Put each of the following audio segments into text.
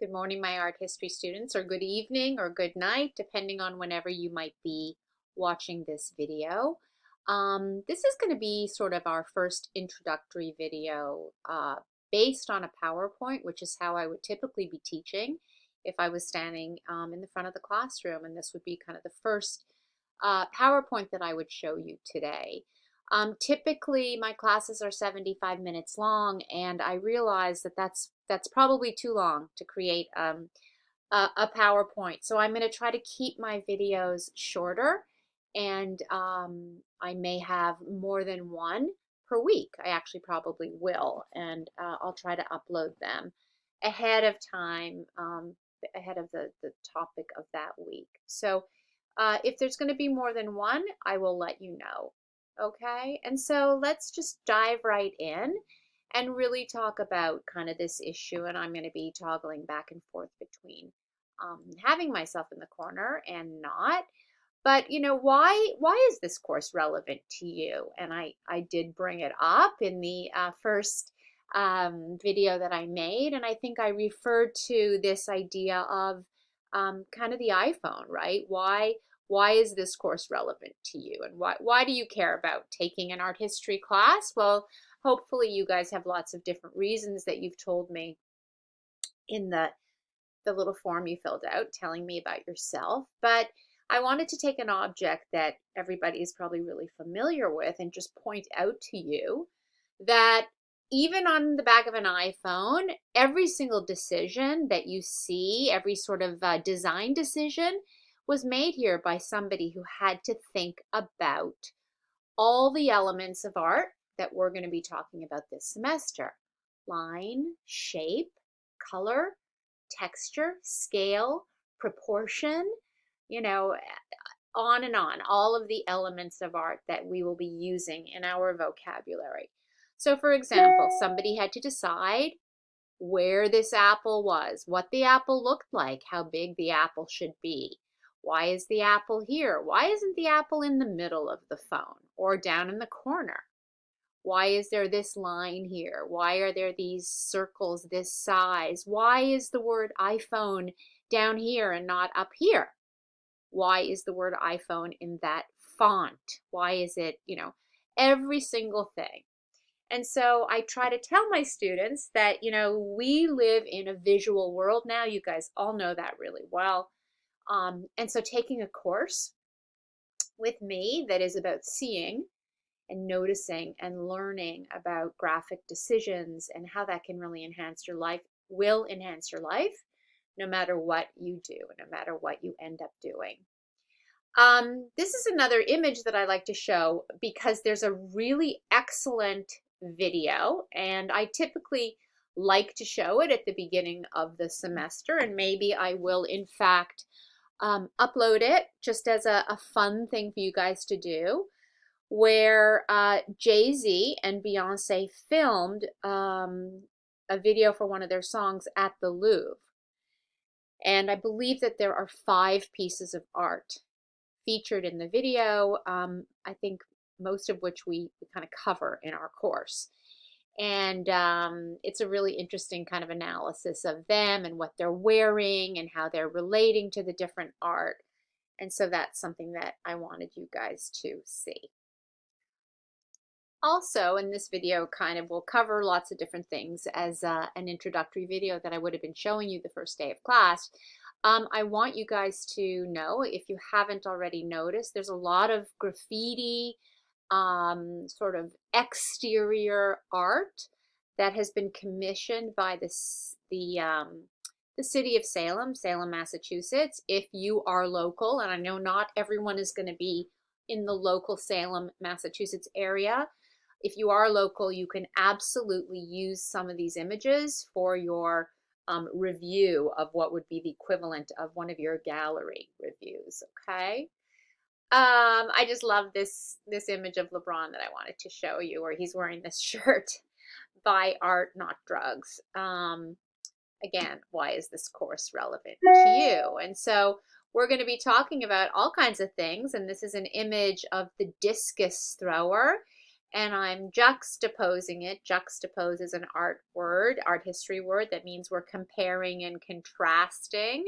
Good morning, my art history students, or good evening or good night, depending on whenever you might be watching this video. This is going to be sort of our first introductory video based on a PowerPoint, which is how I would typically be teaching if I was standing in the front of the classroom. And this would be kind of the first PowerPoint that I would show you today. Typically, my classes are 75 minutes long, and I realize that that's probably too long to create a PowerPoint. So I'm going to try to keep my videos shorter, and I may have more than one per week. I actually probably will, and I'll try to upload them ahead of time, ahead of the topic of that week. So if there's going to be more than one, I will let you know. Okay, and so let's just dive right in and really talk about kind of this issue. And I'm going to be toggling back and forth between having myself in the corner and not. But why is this course relevant to you? And I did bring it up in the first video that I made, and I think I referred to this idea of kind of the iPhone, right? Why is this course relevant to you, and why do you care about taking an art history class? Well, hopefully you guys have lots of different reasons that you've told me in the little form you filled out telling me about yourself. But I wanted to take an object that everybody is probably really familiar with and just point out to you that even on the back of an iPhone, every single decision that you see, every sort of design decision was made here by somebody who had to think about all the elements of art that we're going to be talking about this semester: line, shape, color, texture, scale, proportion, you know, on and on, all of the elements of art that we will be using in our vocabulary. So, for example, somebody had to decide where this apple was, what the apple looked like, how big the apple should be. Why is the apple here? Why isn't the apple in the middle of the phone or down in the corner? Why is there this line here? Why are there these circles this size? Why is the word iPhone down here and not up here? Why is the word iPhone in that font? Why is it, every single thing. And so I try to tell my students that, we live in a visual world now. You guys all know that really well. And so taking a course with me that is about seeing and noticing and learning about graphic decisions and how that can really enhance your life will enhance your life no matter what you do, no matter what you end up doing. This is another image that I like to show because there's a really excellent video, and I typically like to show it at the beginning of the semester, and maybe I will in fact upload it just as a fun thing for you guys to do, where Jay-Z and Beyonce filmed a video for one of their songs at the Louvre. And I believe that there are 5 pieces of art featured in the video, I think most of which we kind of cover in our course. And it's a really interesting kind of analysis of them and what they're wearing and how they're relating to the different art. And so that's something that I wanted you guys to see. Also, in this video, kind of will cover lots of different things as an introductory video that I would have been showing you the first day of class. I want you guys to know, if you haven't already noticed, there's a lot of graffiti, sort of exterior art that has been commissioned by the city of Salem, Massachusetts. If you are local, and I know not everyone is going to be in the local Salem, Massachusetts area, if you are local, you can absolutely use some of these images for your review of what would be the equivalent of one of your gallery reviews, okay? I just love this image of LeBron that I wanted to show you, where he's wearing this shirt, buy art, not drugs. Again, why is this course relevant to you? And so we're going to be talking about all kinds of things, and this is an image of the discus thrower. and I'm juxtaposing it. Juxtapose is an art word, art history word that means we're comparing and contrasting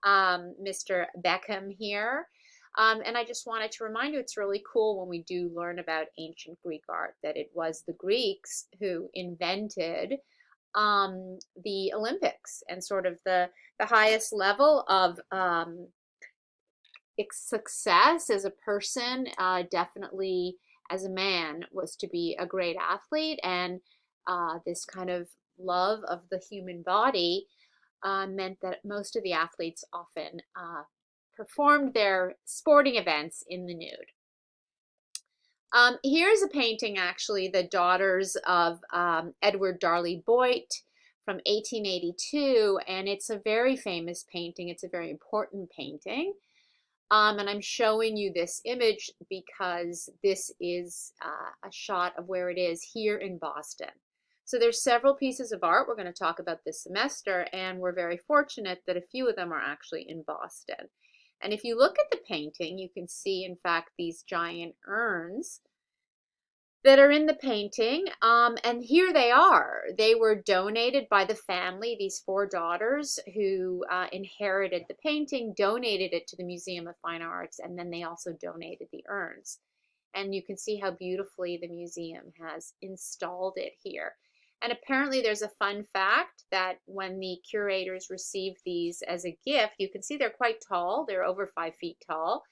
Mr. Beckham here. And I just wanted to remind you, it's really cool when we do learn about ancient Greek art that it was the Greeks who invented the Olympics and sort of the highest level of success as a person, definitely as a man, was to be a great athlete. And this kind of love of the human body meant that most of the athletes often performed their sporting events in the nude. Here's a painting, actually, the daughters of Edward Darley Boyd from 1882, and it's a very famous painting. It's a very important painting. And I'm showing you this image because this is a shot of where it is here in Boston. So there's several pieces of art we're going to talk about this semester, and we're very fortunate that a few of them are actually in Boston. And if you look at the painting, you can see, in fact, these giant urns that are in the painting. And here they are. They were donated by the family, these four daughters who inherited the painting, donated it to the Museum of Fine Arts, and then they also donated the urns. And you can see how beautifully the museum has installed it here. And apparently there's a fun fact that when the curators received these as a gift, you can see they're quite tall. They're over 5 feet tall.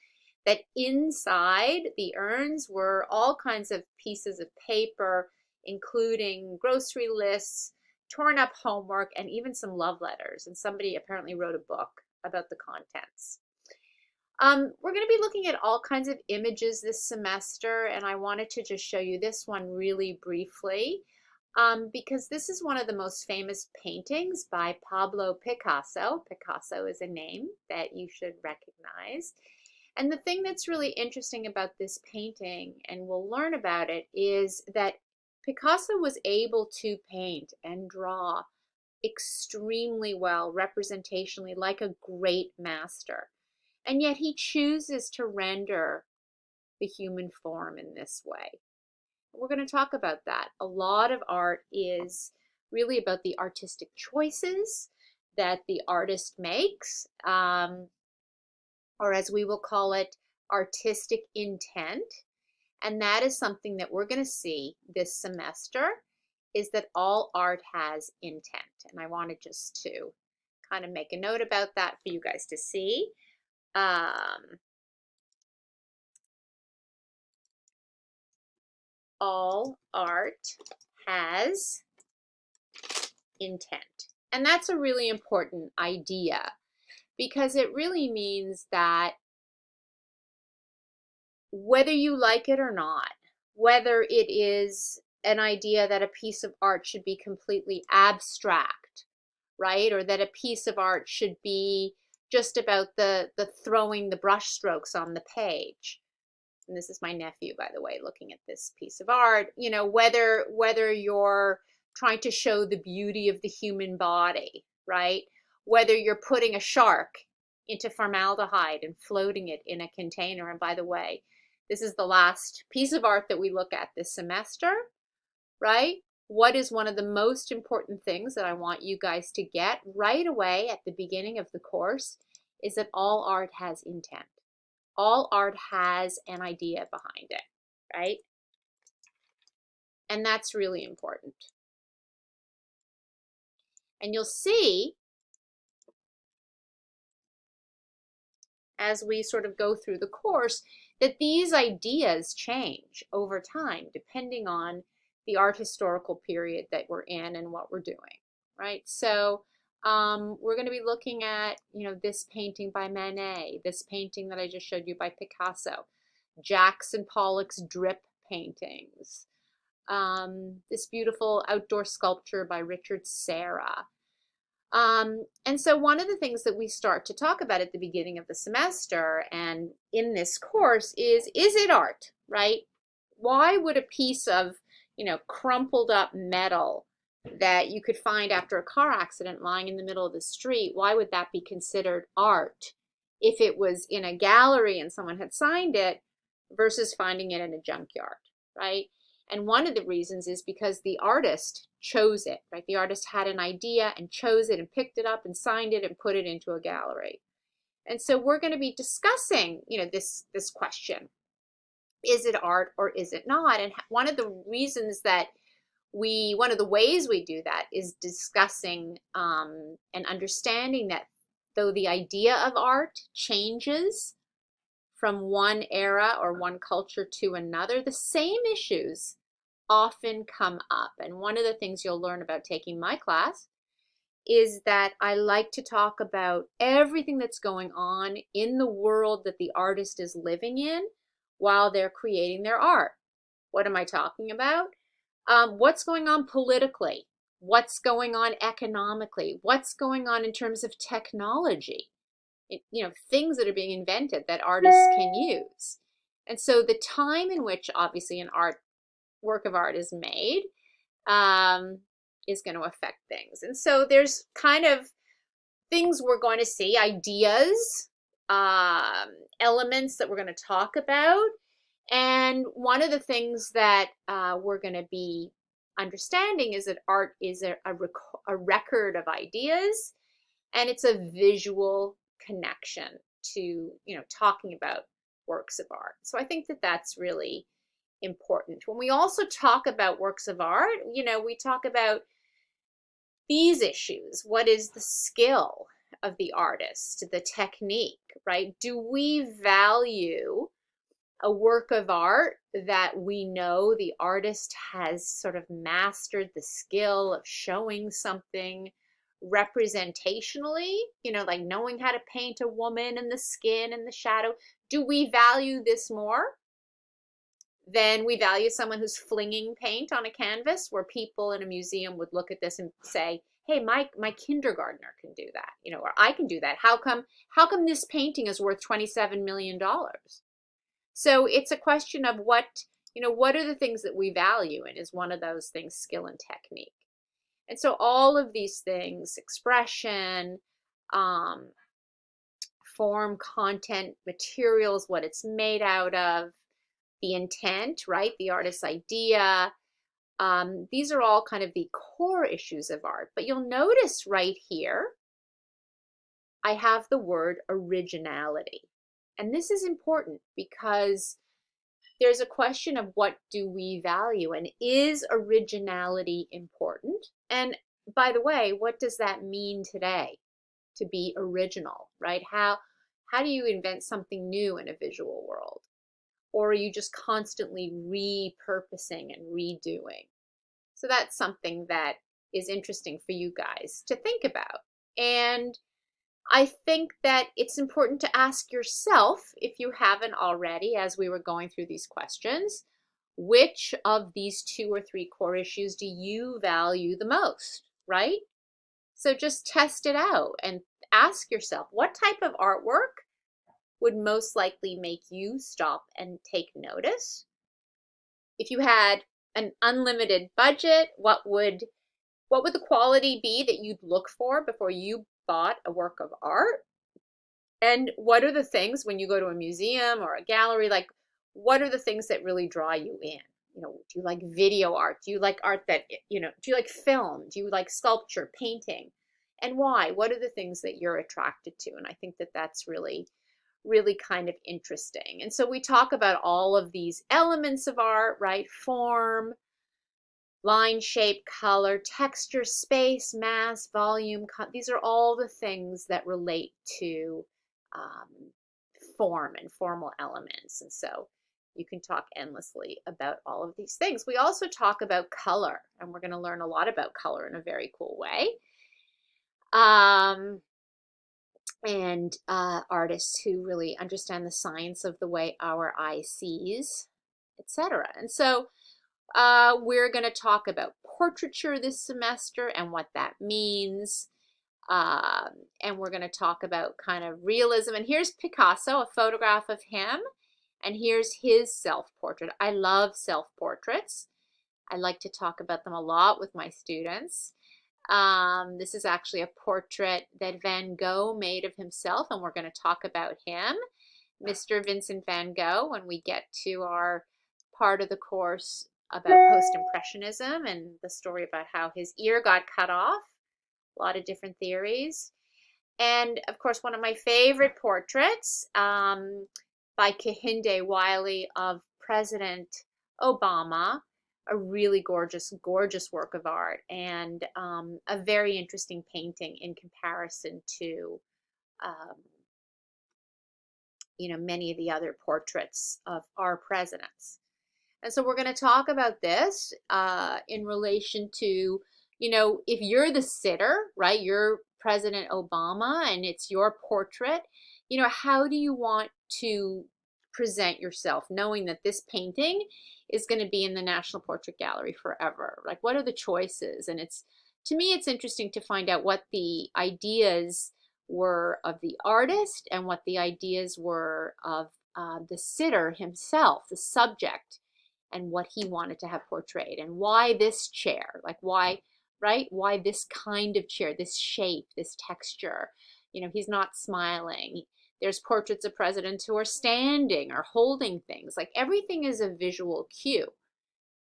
That inside the urns were all kinds of pieces of paper, including grocery lists, torn up homework, and even some love letters. And somebody apparently wrote a book about the contents. We're going to be looking at all kinds of images this semester, and I wanted to just show you this one really briefly because this is one of the most famous paintings by Pablo Picasso. Picasso is a name that you should recognize. And the thing that's really interesting about this painting, and we'll learn about it, is that Picasso was able to paint and draw extremely well, representationally, like a great master. And yet he chooses to render the human form in this way. We're going to talk about that. A lot of art is really about the artistic choices that the artist makes. Or as we will call it, artistic intent. And that is something that we're going to see this semester, is that all art has intent. And I wanted just to kind of make a note about that for you guys to see. All art has intent. And that's a really important idea, because it really means that whether you like it or not, whether it is an idea that a piece of art should be completely abstract, right? Or that a piece of art should be just about the throwing the brush strokes on the page. And this is my nephew, by the way, looking at this piece of art. You know, whether you're trying to show the beauty of the human body, right? Whether you're putting a shark into formaldehyde and floating it in a container. And by the way, this is the last piece of art that we look at this semester, right? What is one of the most important things that I want you guys to get right away at the beginning of the course is that all art has intent. All art has an idea behind it, right? And that's really important. And you'll see as we sort of go through the course that these ideas change over time depending on the art historical period that we're in and what we're doing, right? So we're going to be looking at, you know, this painting by Manet, this painting that I just showed you by Picasso, Jackson Pollock's drip paintings, this beautiful outdoor sculpture by Richard Serra. And so one of the things that we start to talk about at the beginning of the semester and in this course is it art, right? Why would a piece of, you know, crumpled up metal that you could find after a car accident lying in the middle of the street, why would that be considered art if it was in a gallery and someone had signed it versus finding it in a junkyard, right? And one of the reasons is because the artist chose it, right? The artist had an idea and chose it and picked it up and signed it and put it into a gallery. And so we're going to be discussing, this question. Is it art or is it not? And one of the reasons that one of the ways we do that is discussing and understanding that though the idea of art changes from one era or one culture to another, the same issues often come up. And one of the things you'll learn about taking my class is that I like to talk about everything that's going on in the world that the artist is living in while they're creating their art. What am I talking about? What's going on politically? What's going on economically? What's going on in terms of technology? Things that are being invented that artists can use. And so the time in which obviously an work of art is made is going to affect things. And so there's kind of things we're going to see, ideas, elements that we're going to talk about. And one of the things that we're going to be understanding is that art is a record of ideas, and it's a visual connection to, talking about works of art. So I think that that's really important. When we also talk about works of art, we talk about these issues. What is the skill of the artist, the technique, right? Do we value a work of art that we know the artist has sort of mastered the skill of showing something representationally, like knowing how to paint a woman and the skin and the shadow? Do we value this more than we value someone who's flinging paint on a canvas, where people in a museum would look at this and say, hey, my kindergartner can do that, or I can do that. How come this painting is worth $27 million? So it's a question of what are the things that we value, and is one of those things skill and technique. And so all of these things, expression, form, content, materials, what it's made out of, the intent, right? The artist's idea. These are all kind of the core issues of art. But you'll notice right here, I have the word originality. And this is important because there's a question of what do we value, and is originality important? And by the way, what does that mean today to be original, right? How do you invent something new in a visual world? Or are you just constantly repurposing and redoing? So that's something that is interesting for you guys to think about. And I think that it's important to ask yourself, if you haven't already, as we were going through these questions, which of these 2 or 3 core issues do you value the most, right? So just test it out and ask yourself, what type of artwork would most likely make you stop and take notice? If you had an unlimited budget, what would the quality be that you'd look for before you bought a work of art? And what are the things when you go to a museum or a gallery, like what are the things that really draw you in? Do you like video art? Do you like art that, do you like film? Do you like sculpture, painting? And why? What are the things that you're attracted to? And I think that that's really, really kind of interesting. And so we talk about all of these elements of art, right? Form, line, shape, color, texture, space, mass, volume. These are all the things that relate to form and formal elements. And so you can talk endlessly about all of these things. We also talk about color, and we're going to learn a lot about color in a very cool way. And artists who really understand the science of the way our eye sees, etc. And so we're going to talk about portraiture this semester and what that means. And we're going to talk about kind of realism. And here's Picasso, a photograph of him. And here's his self-portrait. I love self-portraits. I like to talk about them a lot with my students. This is actually a portrait that Van Gogh made of himself, and we're going to talk about him, Mr. Vincent van Gogh, when we get to our part of the course about post-impressionism and the story about how his ear got cut off. A lot of different theories. And of course, one of my favorite portraits by Kehinde Wiley of President Obama, a really gorgeous, gorgeous work of art, and a very interesting painting in comparison to many of the other portraits of our presidents. And so we're going to talk about this in relation to, if you're the sitter, right, you're President Obama and it's your portrait, how do you want to present yourself, knowing that this painting is going to be in the National Portrait Gallery forever? Like, what are the choices? And to me, it's interesting to find out what the ideas were of the artist and what the ideas were of the sitter himself, the subject, and what he wanted to have portrayed, and why this chair, like why this kind of chair, this shape, this texture. He's not smiling. There's portraits of presidents who are standing or holding things. Like, everything is a visual cue,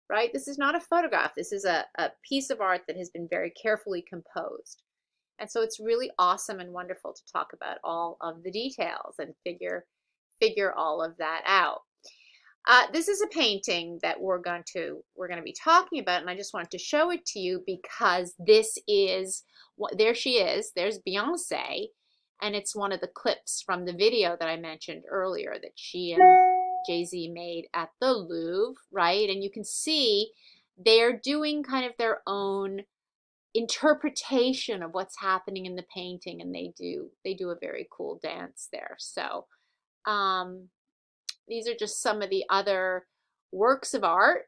right? This is not a photograph. This is a piece of art that has been very carefully composed. And so it's really awesome and wonderful to talk about all of the details and figure all of that out. This is a painting that we're going to be talking about, and I just wanted to show it to you because this is there she is. There's Beyonce, and it's one of the clips from the video that I mentioned earlier that she and Jay-Z made at the Louvre, right? And you can see they're doing kind of their own interpretation of what's happening in the painting, and they do a very cool dance there. So these are just some of the other works of art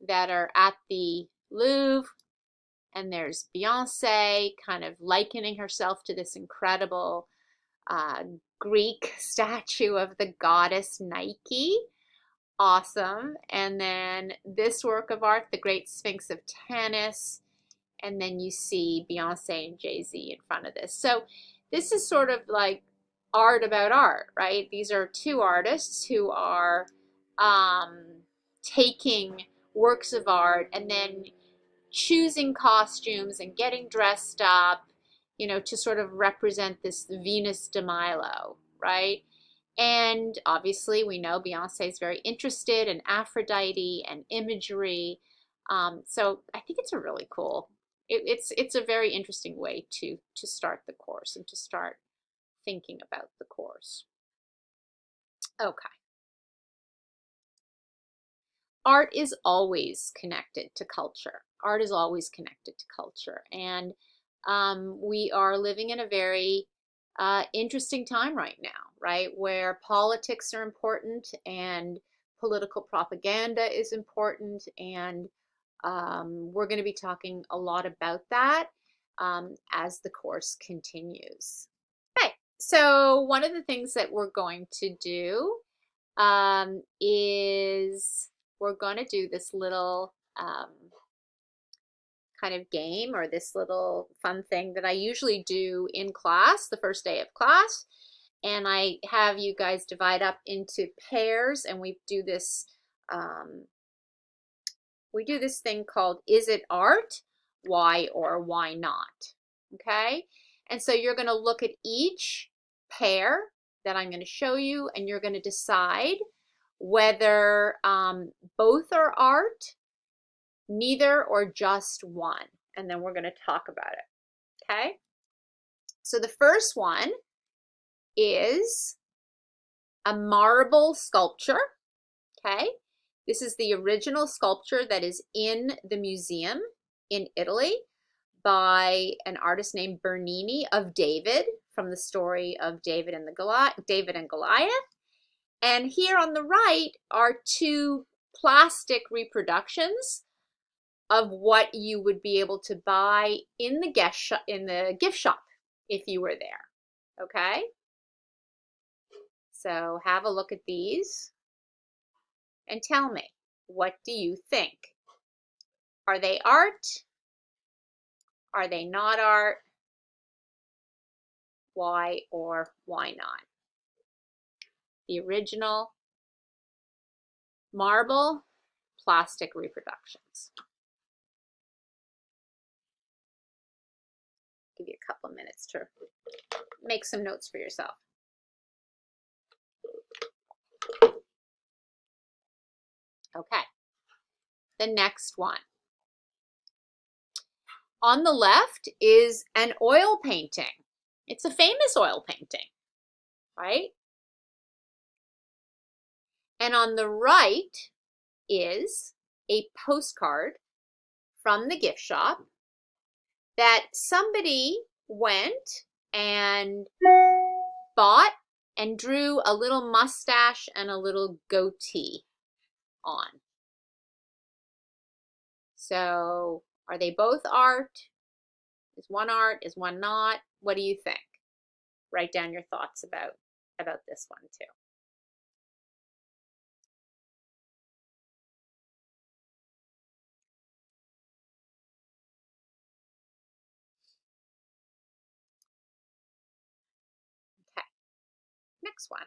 that are at the Louvre. And there's Beyonce kind of likening herself to this incredible Greek statue of the goddess Nike. Awesome. And then this work of art, the Great Sphinx of Tanis. And then you see Beyonce and Jay-Z in front of this. So this is sort of like art about art, right? These are two artists who are taking works of art and then choosing costumes and getting dressed up, to sort of represent this Venus de Milo, right? And obviously we know Beyonce is very interested in Aphrodite and imagery. So I think it's a really cool, it's a very interesting way to start the course and to start thinking about the course. Okay. Art is always connected to culture. Art is always connected to culture. And we are living in a very interesting time right now, right? Where politics are important and political propaganda is important. And we're going to be talking a lot about that as the course continues. So one of the things that we're going to do is we're going to do this little kind of game, or this little fun thing that I usually do in class, the first day of class. And I have you guys divide up into pairs, and we do this thing called Is It Art? Why or why not? Okay? And so you're going to look at each pair that I'm going to show you, and you're going to decide whether both are art, neither, or just one. And then we're going to talk about it. Okay? So the first one is a marble sculpture. Okay? This is the original sculpture that is in the museum in Italy by an artist named Bernini of David, from the story of David and Goliath. And here on the right are two plastic reproductions of what you would be able to buy in the gift shop if you were there. Okay? So have a look at these and tell me, what do you think? Are they art? Are they not art? Why or why not? The original marble plastic reproductions. Give you a couple of minutes to make some notes for yourself. Okay, the next one. On the left is an oil painting. It's a famous oil painting, right? And on the right is a postcard from the gift shop that somebody went and bought and drew a little mustache and a little goatee on. So are they both art? Is one art? Is one not? What do you think? Write down your thoughts about this one too. Okay, next one.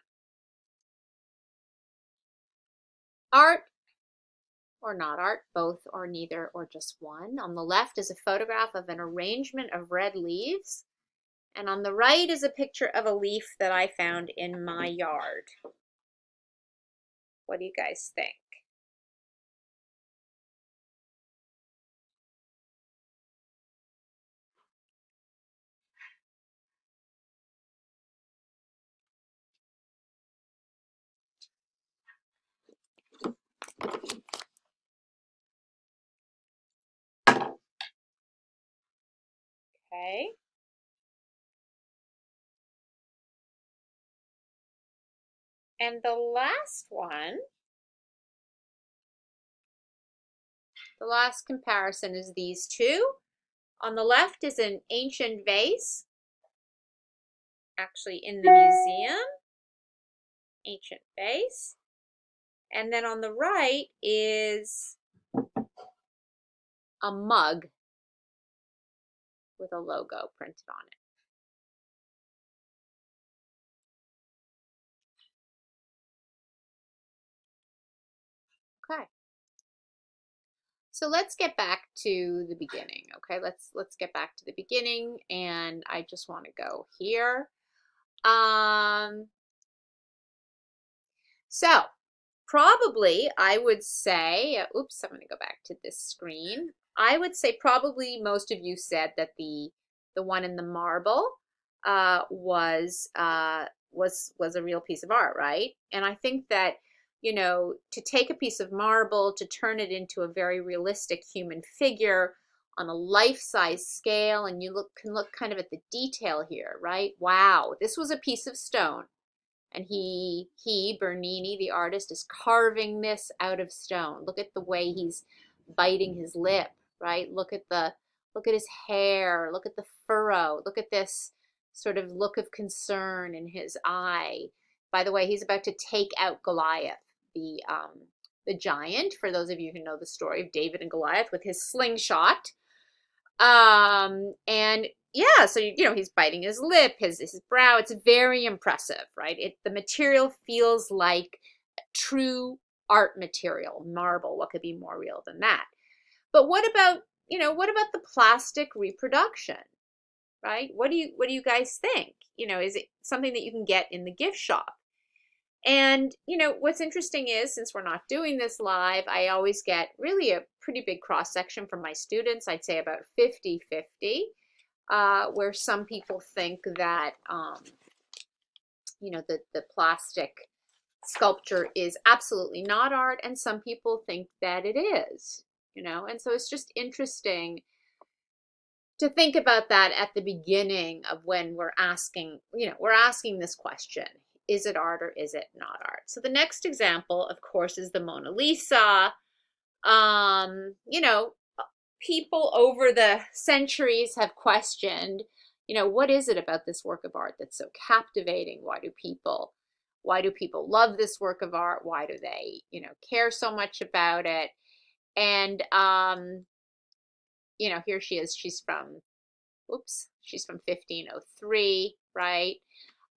Art or not art, both or neither or just one. On the left is a photograph of an arrangement of red leaves. And on the right is a picture of a leaf that I found in my yard. What do you guys think? Okay. And the last one, the last comparison is these two. On the left is an ancient vase, actually in the museum, ancient vase. And then on the right is a mug with a logo printed on it. Okay. So let's get back to the beginning. Okay, let's get back to the beginning, and I just want to go here. So probably I would say, oops, I'm going to go back to this screen. I would say probably most of you said that the one in the marble was a real piece of art, right? And I think that, you know, to take a piece of marble, to turn it into a very realistic human figure on a life-size scale, and you can look kind of at the detail here, right? Wow, this was a piece of stone. And Bernini, the artist, is carving this out of stone. Look at the way he's biting his lip, right? Look at his hair, look at the furrow, look at this sort of look of concern in his eye. By the way, he's about to take out Goliath, the giant, for those of you who know the story of David and Goliath with his slingshot. And yeah, so you know he's biting his lip, his brow. It's very impressive, right? The material feels like true art material, marble. What could be more real than that? But what about the plastic reproduction, right? What do you guys think? You know, is it something that you can get in the gift shop? And, you know, what's interesting is, since we're not doing this live, I always get really a pretty big cross-section from my students. I'd say about 50-50, where some people think that, you know, the plastic sculpture is absolutely not art, and some people think that it is, you know. And so it's just interesting to think about that at the beginning of when we're asking, you know, we're asking this question. Is it art or is it not art? So the next example, of course, is the Mona Lisa. You know, people over the centuries have questioned, you know, what is it about this work of art that's so captivating? Why do people love this work of art? Why do they, you know, care so much about it? And, you know, here she is. She's from 1503, right?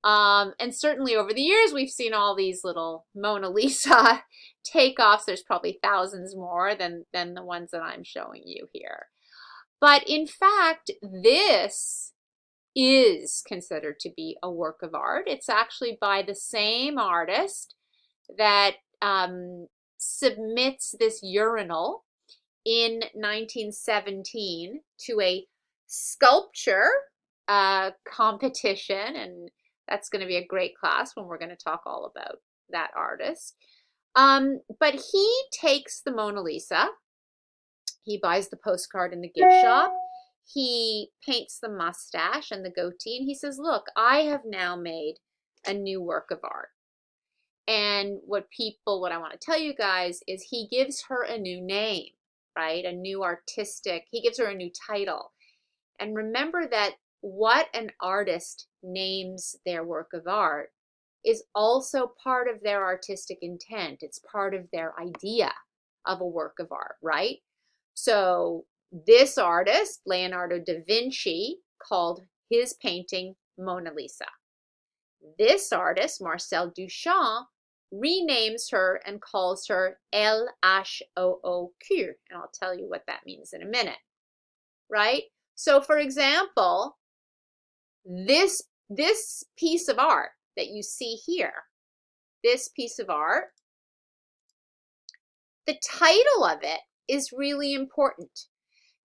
And certainly over the years, we've seen all these little Mona Lisa takeoffs. There's probably thousands more than the ones that I'm showing you here. But in fact, this is considered to be a work of art. It's actually by the same artist that submits this urinal in 1917 to a sculpture competition, and that's going to be a great class when we're going to talk all about that artist. But he takes the Mona Lisa, he buys the postcard in the gift shop, he paints the mustache and the goatee, and he says, look, I have now made a new work of art. And what I want to tell you guys is he gives her a new name, right? A new artistic, he gives her a new title. And remember that what an artist names their work of art is also part of their artistic intent. It's part of their idea of a work of art, right? So this artist, Leonardo da Vinci, called his painting Mona Lisa. This artist, Marcel Duchamp, renames her and calls her LHOOQ. And I'll tell you what that means in a minute, right? So for example, this piece of art that you see here, this piece of art, the title of it is really important,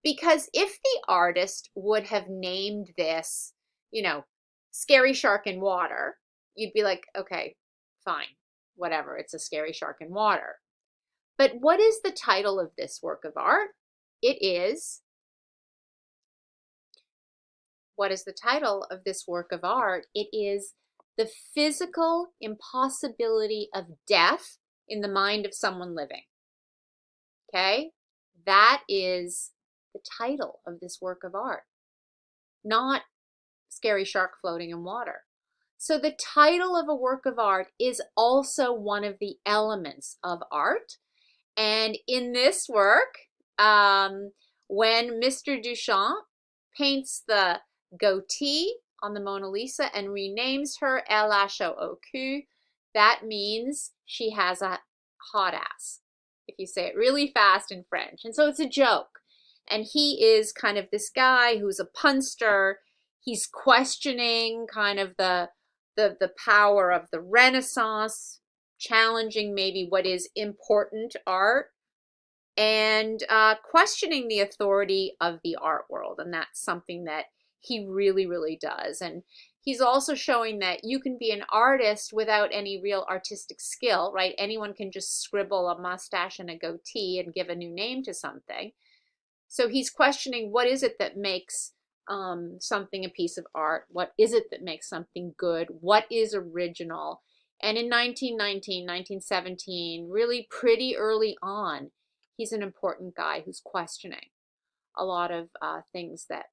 because if the artist would have named this, you know, Scary Shark in Water, you'd be like, okay, fine, whatever, it's a scary shark in water. But what is the title of this work of art? What is the title of this work of art? It is The Physical Impossibility of Death in the Mind of Someone Living. Okay? That is the title of this work of art, not Scary Shark Floating in Water. So the title of a work of art is also one of the elements of art. And in this work, when Mr. Duchamp paints the goatee on the Mona Lisa and renames her LHOOQ, that means she has a hot ass, if you say it really fast in French. And so it's a joke. And he is kind of this guy who's a punster. He's questioning kind of the power of the Renaissance, challenging maybe what is important art, and questioning the authority of the art world. And that's something that he really, really does. And he's also showing that you can be an artist without any real artistic skill, right? Anyone can just scribble a mustache and a goatee and give a new name to something. So he's questioning, what is it that makes something a piece of art? What is it that makes something good? What is original? And in 1919, 1917, really pretty early on, he's an important guy who's questioning a lot of things that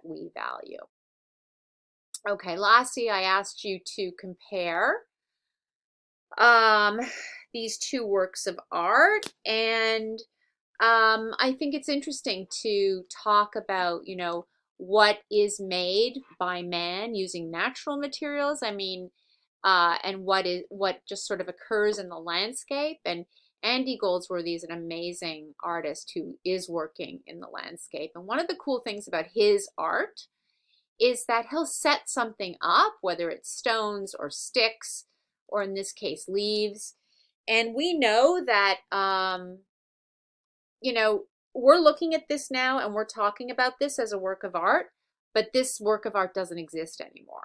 we value. Okay, lastly, I asked you to compare these two works of art, and I think it's interesting to talk about, you know, what is made by man using natural materials. I mean, and what just sort of occurs in the landscape. And Andy Goldsworthy is an amazing artist who is working in the landscape. And one of the cool things about his art is that he'll set something up, whether it's stones or sticks, or in this case, leaves. And we know that, you know, we're looking at this now and we're talking about this as a work of art, but this work of art doesn't exist anymore.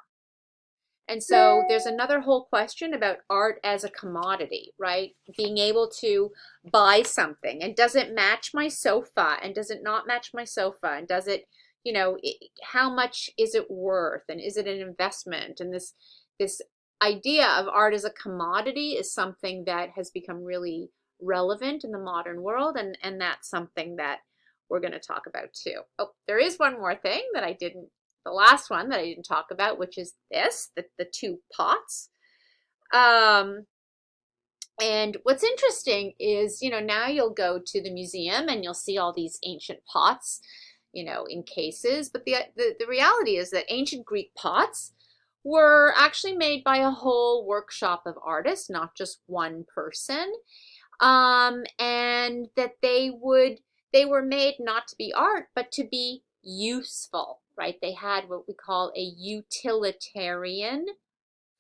And so there's another whole question about art as a commodity, right? Being able to buy something, and does it match my sofa, and does it not match my sofa, and does it, you know, how much is it worth, and is it an investment? And this idea of art as a commodity is something that has become really relevant in the modern world, and that's something that we're going to talk about too. Oh, there is one more thing that I didn't, the last one that I didn't talk about, which is this, the two pots. And what's interesting is, you know, now you'll go to the museum and you'll see all these ancient pots, you know, in cases. But the reality is that ancient Greek pots were actually made by a whole workshop of artists, not just one person. And that they were made not to be art, but to be useful, right? They had what we call a utilitarian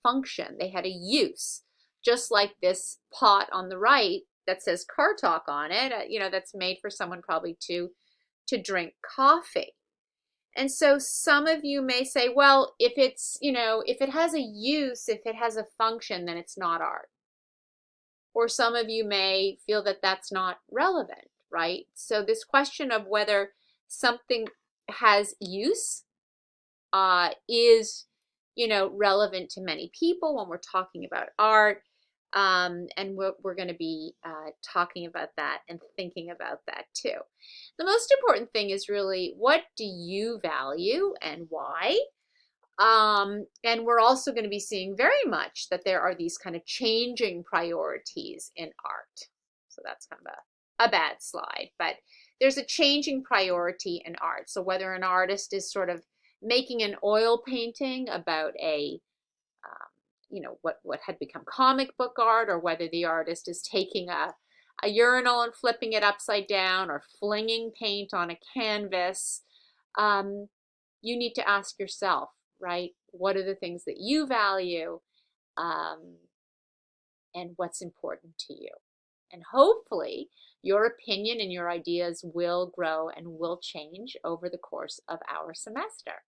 function. They had a use, just like this pot on the right that says Car Talk on it, that's made for someone probably to drink coffee. And so some of you may say, well, if if it has a use, if it has a function, then it's not art. Or some of you may feel that that's not relevant, right? So this question of whether something has use is, relevant to many people when we're talking about art. And we're going to be talking about that and thinking about that too. The most important thing is really, what do you value and why? And we're also going to be seeing very much that there are these kind of changing priorities in art. So that's kind of a bad slide, but there's a changing priority in art. So whether an artist is sort of making an oil painting about what had become comic book art, or whether the artist is taking a urinal and flipping it upside down, or flinging paint on a canvas, you need to ask yourself, right? What are the things that you value, and what's important to you? And hopefully your opinion and your ideas will grow and will change over the course of our semester.